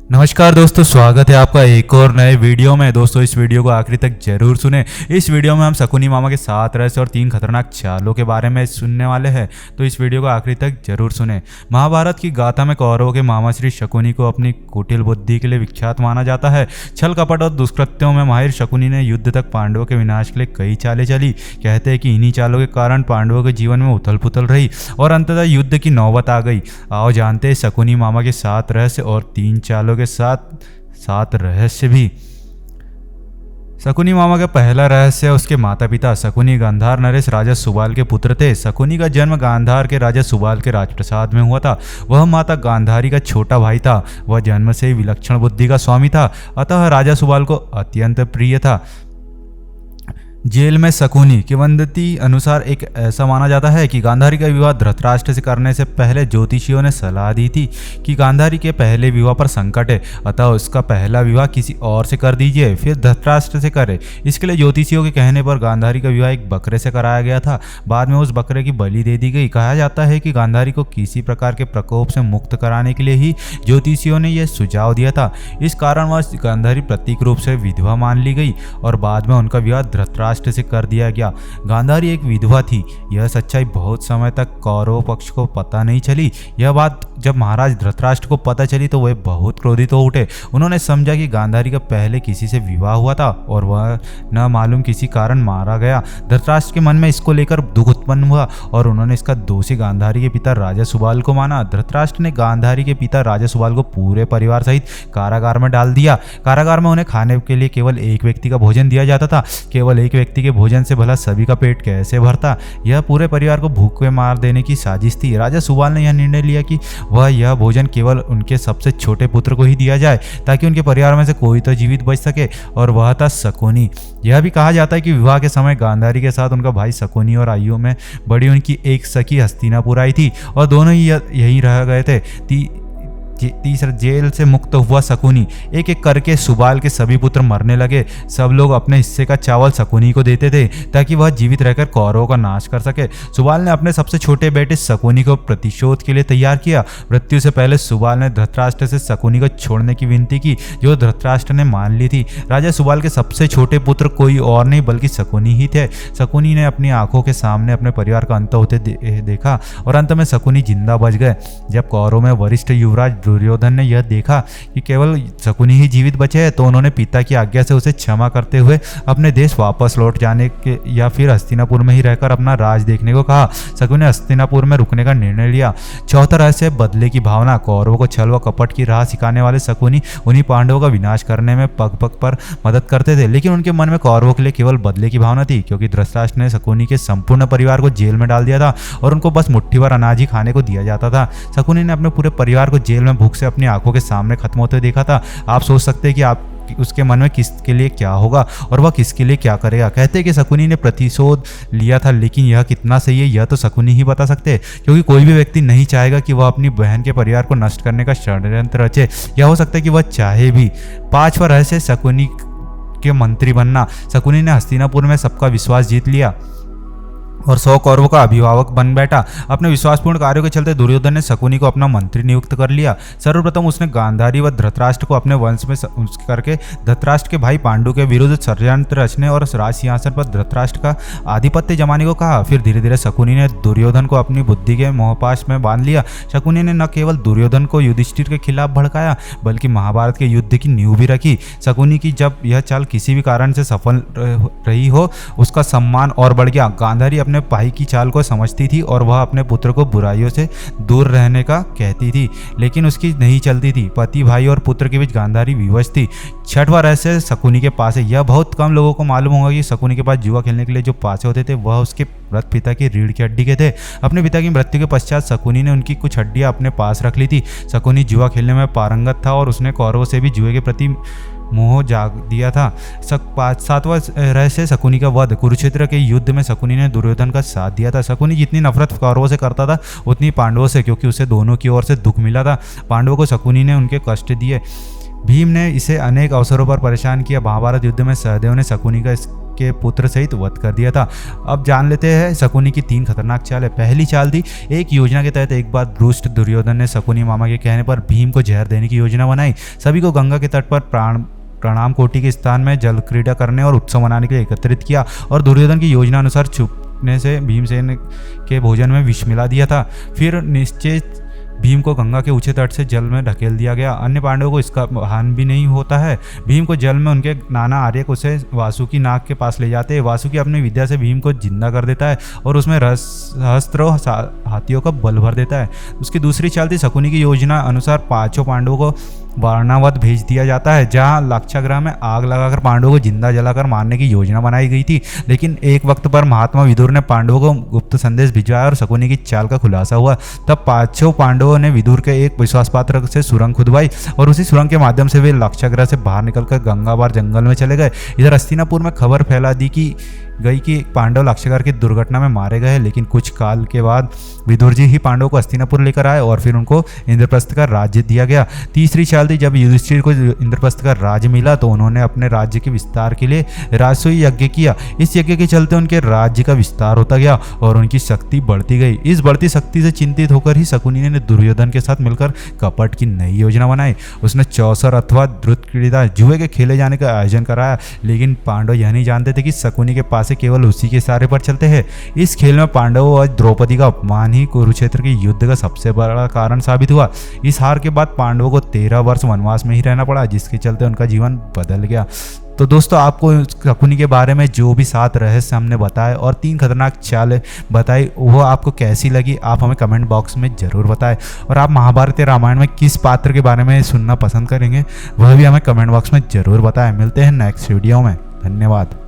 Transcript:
नमस्कार दोस्तों, स्वागत है आपका एक और नए वीडियो में। दोस्तों इस वीडियो को आखिरी तक जरूर सुने। इस वीडियो में हम शकुनी मामा के 7 रहस्य और 3 खतरनाक चालों के बारे में सुनने वाले हैं, तो इस वीडियो को आखिरी तक जरूर सुने। महाभारत की गाथा में कौरवों के मामा श्री शकुनी को अपनी कुटिल बुद्धि के लिए विख्यात माना जाता है। छल कपट और दुष्कृत्यों में माहिर शकुनी ने युद्ध तक पांडवों के विनाश के लिए कई चालें चली। कहते हैं कि इन्हीं चालों के कारण पांडवों के जीवन में उथल पुथल रही और अंततः युद्ध की नौबत आ गई। आओ जानते हैं शकुनी मामा के 7 रहस्य और 3 चालों के साथ 7 रहस्य भी। शकुनी मामा का पहला रहस्य, उसके माता पिता। शकुनी गांधार नरेश राजा सुबाल के पुत्र थे। शकुनी का जन्म गांधार के राजा सुबाल के राजप्रसाद में हुआ था। वह माता गांधारी का छोटा भाई था। वह जन्म से ही विलक्षण बुद्धि का स्वामी था, अतः राजा सुबाल को अत्यंत प्रिय था। जेल में शकुनी किंवदंती अनुसार एक ऐसा माना जाता है कि गांधारी का विवाह धृतराष्ट्र से करने से पहले ज्योतिषियों ने सलाह दी थी कि गांधारी के पहले विवाह पर संकट है, अतः उसका पहला विवाह किसी और से कर दीजिए, फिर धृतराष्ट्र से करे। इसके लिए ज्योतिषियों के कहने पर गांधारी का विवाह एक बकरे से कराया गया था। बाद में उस बकरे की बलि दे दी गई। कहा जाता है कि गांधारी को किसी प्रकार के प्रकोप से मुक्त कराने के लिए ही ज्योतिषियों ने यह सुझाव दिया था। इस कारणवश गांधारी प्रतीक रूप से विधवा मान ली गई और बाद में उनका विवाह धृतराष्ट्र से कर दिया गया। गांधारी एक विधवा थी। यह सच्चाई बहुत समय तक कौरव पक्ष को पता नहीं चली। यह बात जब महाराज धृतराष्ट्र को पता चली तो वह बहुत क्रोधित हो उठे। उन्होंने समझा कि गांधारी का पहले किसी से विवाह हुआ था और वह न मालूम किसी कारण मारा गया। धृतराष्ट्र के मन में इसको लेकर दुख उत्पन्न हुआ और उन्होंने इसका दोषी गांधारी के पिता राजा सुबाल को माना। धृतराष्ट्र ने गांधारी के पिता राजा सुबाल को पूरे परिवार सहित कारागार में डाल दिया। कारागार में उन्हें खाने के लिए केवल एक व्यक्ति का भोजन दिया जाता था। केवल एक व्यक्ति के भोजन से भला सभी का पेट कैसे भरता। यह पूरे परिवार को भूखे मार देने की साजिश थी। राजा सुबाल ने यह निर्णय लिया कि वह यह भोजन केवल उनके सबसे छोटे पुत्र को ही दिया जाए ताकि उनके परिवार में से कोई तो जीवित बच सके, और वह था शकुनी। यह भी कहा जाता है कि विवाह के समय गांधारी के साथ उनका भाई शकुनी और आयु में बड़ी उनकी एक सखी हस्तिनापुर आई थी और दोनों ही यहीं रह गए थे। तीसरा, जेल से मुक्त हुआ शकुनी। एक एक करके सुबाल के सभी पुत्र मरने लगे। सब लोग अपने हिस्से का चावल शकुनी को देते थे ताकि वह जीवित रहकर कौरवों का नाश कर सके। सुबाल ने अपने सबसे छोटे बेटे शकुनी को प्रतिशोध के लिए तैयार किया। मृत्यु से पहले सुबाल ने धृतराष्ट्र से शकुनी को छोड़ने की विनती की, जो धृतराष्ट्र ने मान ली थी। राजा सुबाल के सबसे छोटे पुत्र कोई और नहीं बल्कि शकुनी ही थे। शकुनी ने अपनी आंखों के सामने अपने परिवार का अंत होते देखा और अंत में शकुनी जिंदा बच गए। जब कौरवों में वरिष्ठ युवराज दुर्योधन ने यह देखा कि केवल शकुनी ही जीवित बचे हैं तो उन्होंने पिता की आज्ञा से उसे क्षमा करते हुए अपने देश वापस लौट जाने के या फिर हस्तिनापुर में ही रहकर अपना राज देखने को कहा। शकुनी ने हस्तिनापुर में रुकने का निर्णय लिया। चौथा रहस्य, बदले की भावना। कौरवों को छल व कपट की राह सिखाने वाले शकुनी उन्हीं पांडवों का विनाश करने में पग पग पर मदद करते थे, लेकिन उनके मन में कौरवों के लिए केवल बदले की भावना थी, क्योंकि धृतराष्ट्र ने शकुनी के संपूर्ण परिवार को जेल में डाल दिया था और उनको बस मुट्ठी भर अनाज ही खाने को दिया जाता था। शकुनी ने अपने पूरे परिवार को जेल में भूख से अपनी आंखों के सामने खत्म होते देखा था। आप सोच सकते हैं कि आप उसके मन में किसके लिए क्या होगा और वह किसके लिए क्या करेगा। कहते हैं कि शकुनी ने प्रतिशोध लिया था, लेकिन यह कितना सही है यह तो शकुनी ही बता सकते हैं, क्योंकि कोई भी व्यक्ति नहीं चाहेगा कि वह अपनी बहन के परिवार को नष्ट करने का षड्यंत्र रचे। यह हो सकता है कि वह चाहे भी। 5वां रहस्य, शकुनी के मंत्री बनना। शकुनी ने हस्तिनापुर में सबका विश्वास जीत लिया और 100 कौरवों का अभिभावक बन बैठा। अपने विश्वासपूर्ण कार्यों के चलते दुर्योधन ने शकुनी को अपना मंत्री नियुक्त कर लिया। सर्वप्रथम उसने गांधारी व धृतराष्ट्र को अपने वंश में करके धृतराष्ट्र के भाई पांडु के विरुद्ध षड्यंत्र रचने और राज सिंहासन पर धृतराष्ट्र का आधिपत्य जमाने को कहा। फिर धीरे धीरे शकुनी ने दुर्योधन को अपनी बुद्धि के मोहपाश में बांध लिया। शकुनी ने न केवल दुर्योधन को युधिष्ठिर के खिलाफ भड़काया बल्कि महाभारत के युद्ध की नींव भी रखी। शकुनी की जब यह चाल किसी भी कारण से सफल रही हो, उसका सम्मान और बढ़ गया। गांधारी अपने भाई की चाल को समझती थी और वह अपने पुत्र को बुराइयों से दूर रहने का कहती थी, लेकिन उसकी नहीं चलती थी। पति, भाई और पुत्र के बीच गांधारी विवश थी। 6वां रहस्य, शकुनी के पास है। यह बहुत कम लोगों को मालूम होगा कि शकुनी के पास जुआ खेलने के लिए जो पासे होते थे वह उसके मृत पिता की रीढ़ की हड्डी के थे। अपने पिता की मृत्यु के पश्चात शकुनी ने उनकी कुछ हड्डियां अपने पास रख ली थी। शकुनी जुआ खेलने में पारंगत था और उसने कौरवों से भी जुए के प्रति मोह जाग दिया था। 7वां रहस्य, शकुनी का वध। कुरुक्षेत्र के युद्ध में शकुनी ने दुर्योधन का साथ दिया था। शकुनी जितनी नफरत कौरवों से करता था उतनी पांडवों से, क्योंकि उसे दोनों की ओर से दुख मिला था। पांडवों को शकुनी ने उनके कष्ट दिए। भीम ने इसे अनेक अवसरों पर परेशान किया। महाभारत युद्ध में सहदेव ने शकुनी का के पुत्र सहित वध कर दिया था। अब जान लेते हैं शकुनी की 3 खतरनाक चाल है। पहली चाल थी, एक योजना के तहत एक बार दुष्ट दुर्योधन ने शकुनी मामा के कहने पर भीम को जहर देने की योजना बनाई। सभी को गंगा के तट पर प्रणाम कोटि के स्थान में जल क्रीड़ा करने और उत्सव मनाने के लिए एकत्रित किया और दुर्योधन की योजना अनुसार छुपने से भीमसेन के भोजन में विष मिला दिया था। फिर निश्चित भीम को गंगा के ऊंचे तट से जल में ढकेल दिया गया। अन्य पांडवों को इसका भान भी नहीं होता है। भीम को जल में उनके नाना आर्यक उसे वासुकी नाग के पास ले जाते हैं। वासुकी अपनी विद्या से भीम को जिंदा कर देता है और उसमें सहस्त्रों हाथियों का बल भर देता है। उसकी दूसरी चाल थी, शकुनी की योजना अनुसार 5 पांडवों को वारणावत भेज दिया जाता है, जहां लाक्षागृह में आग लगाकर पांडवों को जिंदा जलाकर मारने की योजना बनाई गई थी। लेकिन एक वक्त पर महात्मा विदुर ने पांडवों को गुप्त संदेश भिजवाया और शकुनी की चाल का खुलासा हुआ। तब 5 पांडवों ने विदुर के एक विश्वास पात्र से सुरंग खुदवाई और उसी सुरंग के माध्यम से वे लाक्षागृह से बाहर निकलकर गंगाबार जंगल में चले गए। इधर हस्तिनापुर में खबर फैला दी गई कि पांडव लाक्षागृह की दुर्घटना में मारे गए। लेकिन कुछ काल के बाद विदुर जी ही पांडवों को हस्तिनापुर लेकर आए और फिर उनको इंद्रप्रस्थ का राज्य दिया गया। तीसरी चाल थी, जब युधिष्ठिर को इंद्रप्रस्थ का राज्य मिला तो उन्होंने अपने राज्य के विस्तार के लिए राजसूय यज्ञ किया। इस यज्ञ के चलते उनके राज्य का विस्तार होता गया और उनकी शक्ति बढ़ती गई। इस बढ़ती शक्ति से चिंतित होकर ही शकुनी ने दुर्योधन के साथ मिलकर कपट की नई योजना बनाई। उसने चौसर अथवा द्रुत क्रीड़ा जुए के खेले जाने का आयोजन कराया। लेकिन पांडव यह नहीं जानते थे कि शकुनी के पास से केवल उसी के इशारे पर चलते हैं। इस खेल में पांडवों और द्रौपदी का अपमान ही कुरुक्षेत्र के युद्ध का सबसे बड़ा कारण साबित हुआ। इस हार के बाद पांडवों को 13 वर्ष वनवास में ही रहना पड़ा, जिसके चलते उनका जीवन बदल गया। तो दोस्तों, आपको शकुनी के बारे में जो भी 7 रहस्य हमने बताए और 3 खतरनाक चाल बताई, वो आपको कैसी लगी आप हमें कमेंट बॉक्स में ज़रूर बताएं। और आप महाभारत या रामायण में किस पात्र के बारे में सुनना पसंद करेंगे वह भी हमें कमेंट बॉक्स में ज़रूर बताएं। मिलते हैं नेक्स्ट वीडियो में। धन्यवाद।